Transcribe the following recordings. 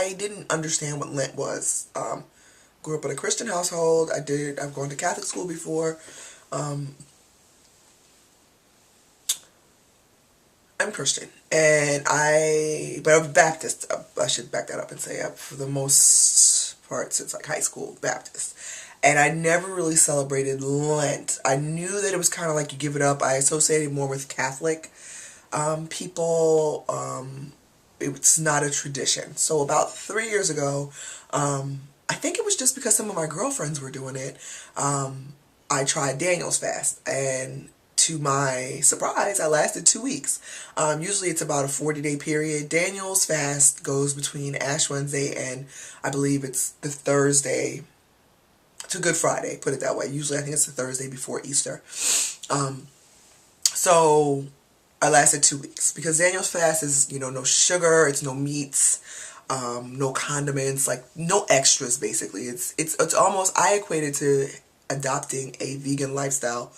I didn't understand what Lent was. Grew up in a Christian household. I've gone to Catholic school before. Um, I'm Christian, but I'm Baptist. I should back that up and say for the most part since like high school, Baptist. And I never really celebrated Lent. I knew that it was kind of like you give it up. I associated more with Catholic people. It's not a tradition. So about 3 years ago, I think it was just because some of my girlfriends were doing it. I tried Daniel's fast, and to my surprise, I lasted 2 weeks. Usually it's about a 40-day period. Daniel's fast goes between Ash Wednesday and I believe it's the Thursday to Good Friday, put it that way. Usually I think it's the Thursday before Easter. So I lasted 2 weeks because Daniel's fast is, no sugar, it's no meats, no condiments, like no extras basically. It's almost, I equate it to adopting a vegan lifestyle.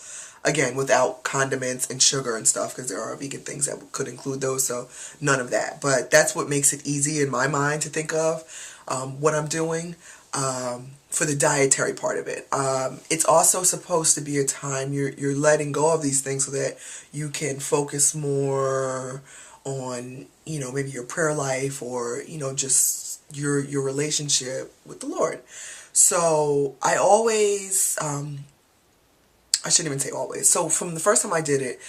Again, without condiments and sugar and stuff, because there are vegan things that could include those, so none of that. But that's what makes it easy in my mind to think of what I'm doing for the dietary part of it. It's also supposed to be a time you're letting go of these things so that you can focus more on, maybe your prayer life or, just your relationship with the Lord. So I always... I shouldn't even say always. So from the first time I did it,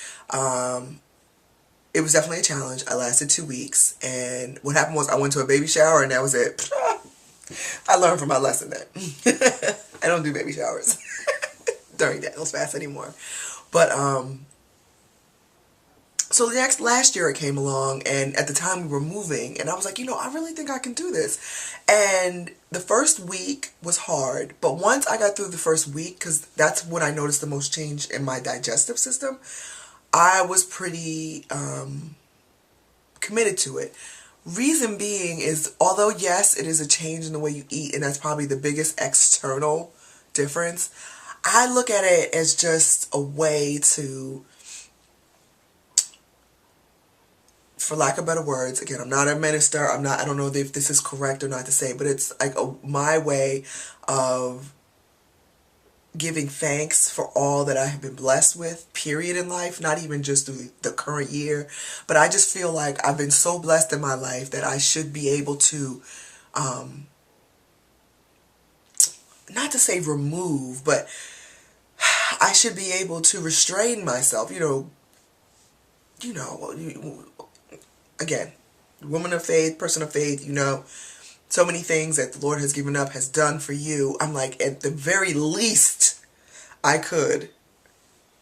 it was definitely a challenge. I lasted 2 weeks. And what happened was I went to a baby shower and that was it. I learned from my lesson then. I don't do baby showers during Daniel's fast anymore. But, so last year it came along, and at the time we were moving, and I was like, I really think I can do this. And the first week was hard, but once I got through the first week, because that's when I noticed the most change in my digestive system, I was pretty committed to it. Reason being is, although yes, it is a change in the way you eat, and that's probably the biggest external difference, I look at it as just a way to, for lack of better words, again, I'm not a minister, I don't know if this is correct or not to say, but it's like my way of giving thanks for all that I have been blessed with, period, in life, not even just through the current year, but I just feel like I've been so blessed in my life that I should be able to, not to say remove, but I should be able to restrain myself, again, woman of faith, person of faith, so many things that the Lord has done for you. I'm like, at the very least, I could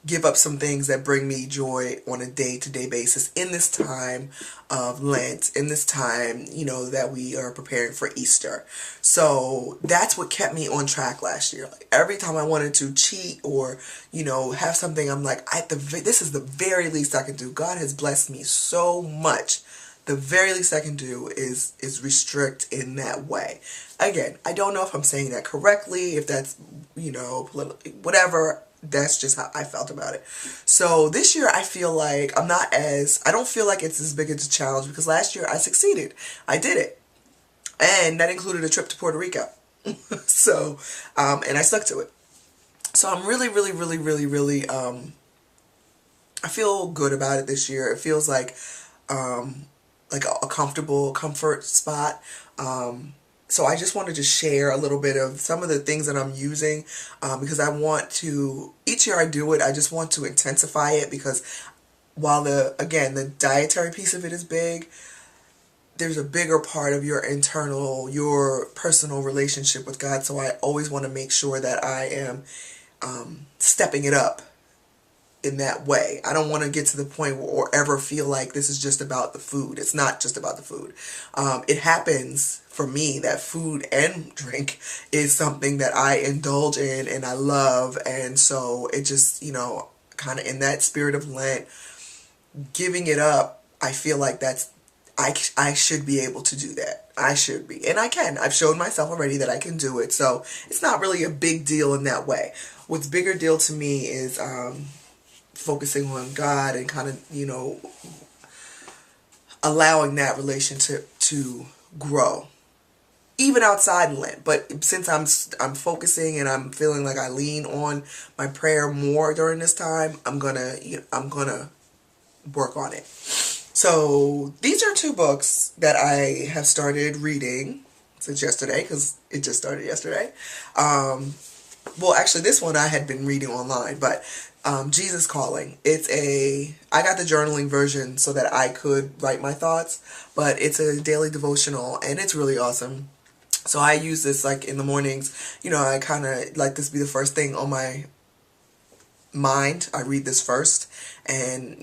give up some things that bring me joy on a day-to-day basis in this time of Lent, in this time, that we are preparing for Easter. So that's what kept me on track last year. Like every time I wanted to cheat or, have something, I'm like, this is the very least I can do. God has blessed me so much. The very least I can do is restrict in that way. Again, I don't know if I'm saying that correctly, if that's, whatever. That's just how I felt about it. So this year I feel like I don't feel like it's as big as a challenge because last year I succeeded. I did it. And that included a trip to Puerto Rico. So, and I stuck to it. So I'm really, really, really, really, really, I feel good about it this year. It feels like a comfortable comfort spot. So I just wanted to share a little bit of some of the things that I'm using because I want to, each year I do it, I just want to intensify it because while the dietary piece of it is big, there's a bigger part of your personal relationship with God. So I always want to make sure that I am stepping it up in that way. I don't want to get to the point or ever feel like this is just about the food. It's not just about the food. It happens for me that food and drink is something that I indulge in and I love. And so it just, kind of in that spirit of Lent, giving it up, I feel like I should be able to do that. I should be. And I can. I've shown myself already that I can do it. So it's not really a big deal in that way. What's bigger deal to me is focusing on God and kind of, allowing that relationship to grow. even outside in Lent. But since I'm focusing and I'm feeling like I lean on my prayer more during this time, I'm gonna work on it. So these are two books that I have started reading since yesterday, because it just started yesterday. Well, actually, this one I had been reading online, but Jesus Calling. I got the journaling version so that I could write my thoughts, but it's a daily devotional, and it's really awesome. So I use this like in the mornings. I kind of like this be the first thing on my mind. I read this first and,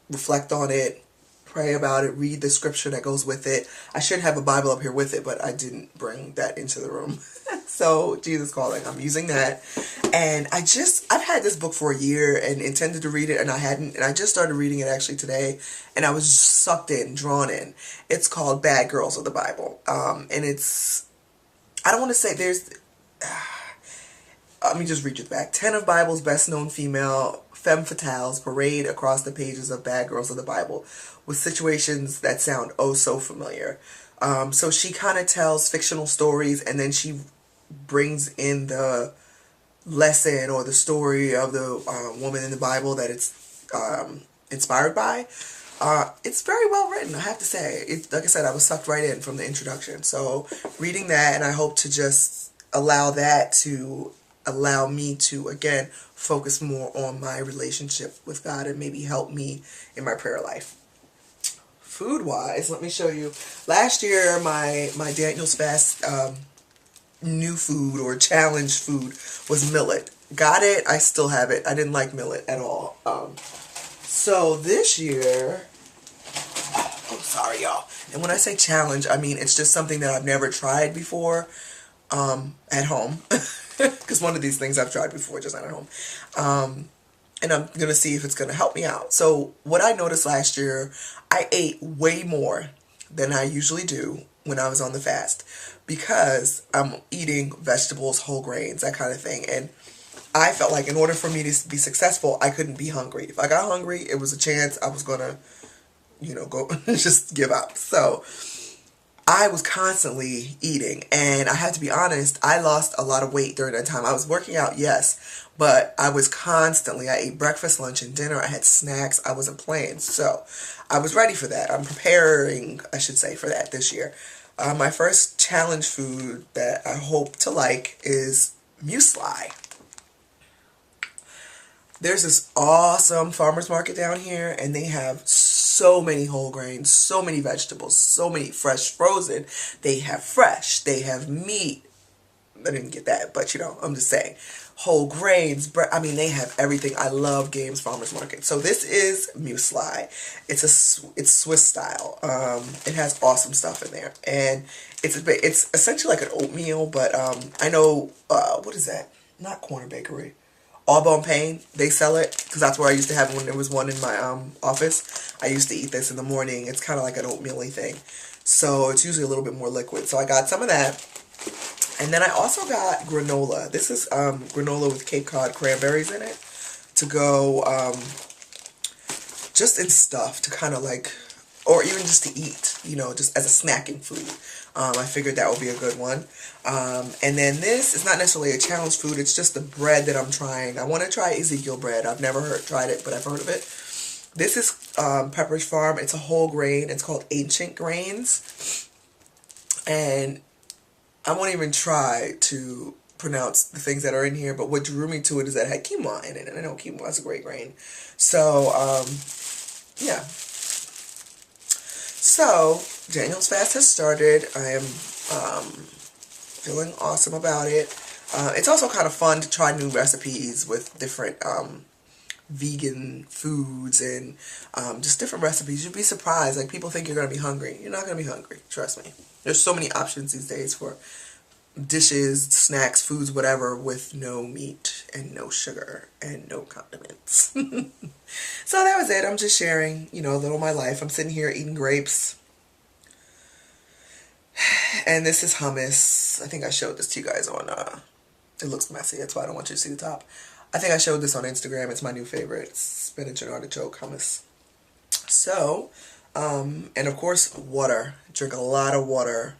reflect on it, pray about it, read the scripture that goes with it. I should have a Bible up here with it, but I didn't bring that into the room. So, Jesus Calling, I'm using that. And I've had this book for a year and intended to read it, and I hadn't, and I just started reading it actually today, and I was sucked in, drawn in. It's called Bad Girls of the Bible. And I don't want to say let me just read you the back. 10 of Bible's best known female femme fatales parade across the pages of Bad Girls of the Bible with situations that sound oh so familiar. So she kind of tells fictional stories, and then she brings in the lesson or the story of the woman in the Bible that it's inspired by. It's very well written, I have to say. Like I said, I was sucked right in from the introduction. So reading that, and I hope to just allow that to allow me to, again, focus more on my relationship with God and maybe help me in my prayer life. Food-wise, let me show you. Last year, my Daniel's Fast new food or challenge food was millet. Got it. I still have it. I didn't like millet at all. So this year, oh, sorry, y'all. And when I say challenge, I mean it's just something that I've never tried before at home. Because one of these things I've tried before, just not at home. And I'm going to see if it's going to help me out. So what I noticed last year, I ate way more than I usually do when I was on the fast, because I'm eating vegetables, whole grains, that kind of thing. And I felt like in order for me to be successful, I couldn't be hungry. If I got hungry, it was a chance I was going to, go just give up. So I was constantly eating, and I have to be honest, I lost a lot of weight during that time. I was working out, yes, but I ate breakfast, lunch, and dinner. I had snacks. I wasn't playing. So I was ready for that. I'm preparing, I should say, for that this year. My first challenge food that I hope to like is muesli. There's this awesome farmer's market down here, and they have so many whole grains, so many vegetables, so many fresh, frozen. They have fresh, they have meat. I didn't get that, but I'm just saying. Whole grains, they have everything. I love Games Farmer's Market. So this is muesli. It's Swiss style. It has awesome stuff in there, and it's essentially like an oatmeal. But I know what is that? Not Corner Bakery. All Bon Pain, they sell it, because that's where I used to have it when there was one in my office. I used to eat this in the morning. It's kind of like an oatmeal-y thing. So it's usually a little bit more liquid. So I got some of that. And then I also got granola. This is granola with Cape Cod cranberries in it to go just in stuff to kind of like, or even just to eat, just as a snacking food. I figured that would be a good one. And then this is not necessarily a challenge food. It's just the bread that I'm trying. I want to try Ezekiel bread. I've never tried it, but I've heard of it. This is Pepperidge Farm. It's a whole grain. It's called Ancient Grains. And I won't even try to pronounce the things that are in here, but what drew me to it is that it had quinoa in it, and I know quinoa is a great grain. So, yeah. So, Daniel's Fast has started. I am feeling awesome about it. It's also kind of fun to try new recipes with different vegan foods and just different recipes. You'd be surprised. Like, people think you're going to be hungry. You're not going to be hungry. Trust me. There's so many options these days for dishes, snacks, foods, whatever, with no meat and no sugar and no condiments. So that was it. I'm just sharing, a little of my life. I'm sitting here eating grapes. And this is hummus. I think I showed this to you guys on, it looks messy. That's why I don't want you to see the top. I think I showed this on Instagram. It's my new favorite. It's spinach and artichoke hummus. So, and of course, water. Drink a lot of water.